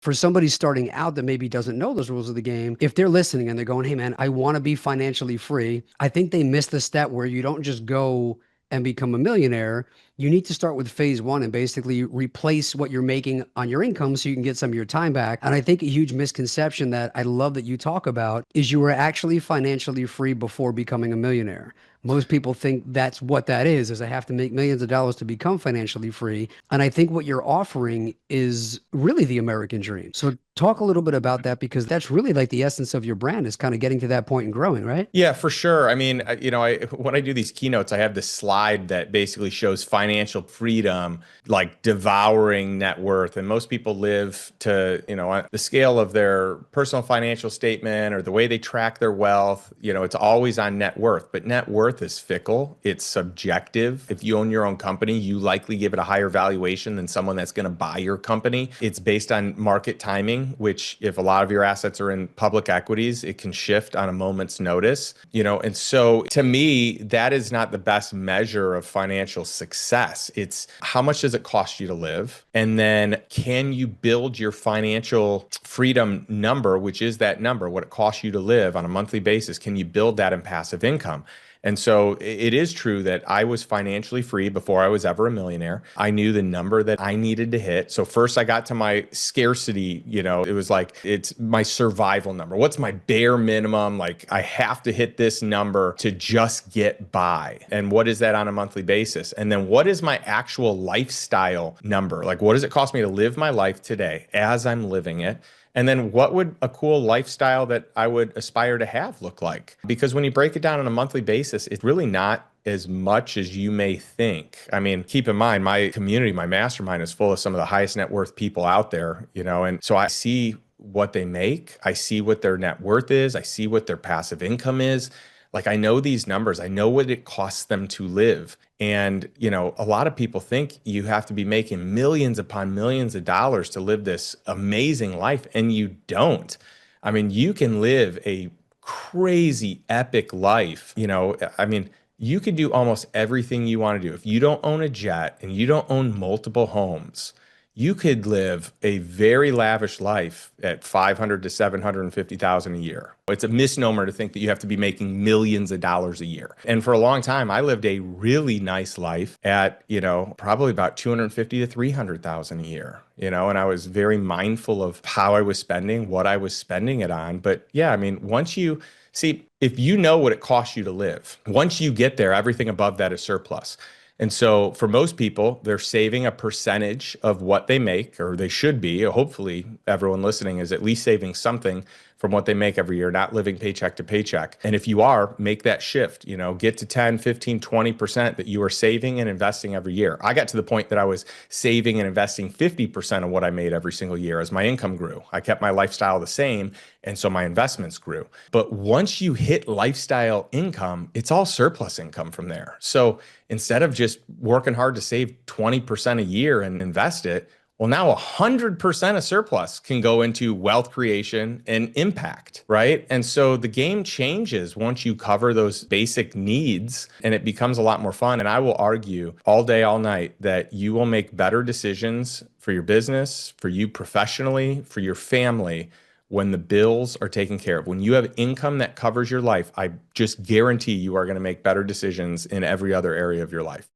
For somebody starting out that maybe doesn't know those rules of the game, if they're listening and they're going, hey man, I want to be financially free, I think they miss the step where you don't just go and become a millionaire. You need to start with phase one and basically replace what you're making on your income so you can get some of your time back. And I think a huge misconception that I love that you talk about is you were actually financially free before becoming a millionaire. Most people think that's what that is I have to make millions of dollars to become financially free. And I think what you're offering is really the American dream. So talk a little bit about that because that's really like the essence of your brand is kind of getting to that point and growing, right? Yeah, for sure. I mean, when I do these keynotes, I have this slide that basically shows financial freedom, like devouring net worth. And most people live to, on the scale of their personal financial statement or the way they track their wealth, it's always on net worth. But net worth is fickle, it's subjective. If you own your own company, you likely give it a higher valuation than someone that's going to buy your company. It's based on market timing, which if a lot of your assets are in public equities, it can shift on a moment's notice. And so to me, that is not the best measure of financial success. It's how much does it cost you to live? And then can you build your financial freedom number, which is that number, what it costs you to live on a monthly basis? Can you build that in passive income? And so it is true that I was financially free before I was ever a millionaire. I knew the number that I needed to hit. So first I got to my scarcity, it was like, it's my survival number. What's my bare minimum? Like I have to hit this number to just get by. And what is that on a monthly basis? And then what is my actual lifestyle number? Like what does it cost me to live my life today as I'm living it? And then what would a cool lifestyle that I would aspire to have look like? Because when you break it down on a monthly basis, it's really not as much as you may think. I mean, keep in mind, my community, my mastermind is full of some of the highest net worth people out there, and so I see what they make. I see what their net worth is. I see what their passive income is. Like I know these numbers. I know what it costs them to live. And, a lot of people think you have to be making millions upon millions of dollars to live this amazing life, and you don't. I mean, you can live a crazy epic life. I mean, you could do almost everything you want to do. If you don't own a jet and you don't own multiple homes, you could live a very lavish life at 500 to 750,000 a year. It's a misnomer to think that you have to be making millions of dollars a year. And for a long time, I lived a really nice life at, probably about 250 to 300,000 a year, and I was very mindful of how I was spending, what I was spending it on. But yeah, I mean, once you see, if you know what it costs you to live, once you get there, everything above that is surplus. And so for most people, they're saving a percentage of what they make, or they should be. Hopefully, everyone listening is at least saving something from what they make every year, not living paycheck to paycheck. And if you are, make that shift, get to 10, 15, 20% that you are saving and investing every year. I got to the point that I was saving and investing 50% of what I made every single year as my income grew. I kept my lifestyle the same. And so my investments grew. But once you hit lifestyle income, it's all surplus income from there. So instead of just working hard to save 20% a year and invest it, well, now 100% of surplus can go into wealth creation and impact, right? And so the game changes once you cover those basic needs, and it becomes a lot more fun. And I will argue all day, all night that you will make better decisions for your business, for you professionally, for your family when the bills are taken care of. When you have income that covers your life, I just guarantee you are going to make better decisions in every other area of your life.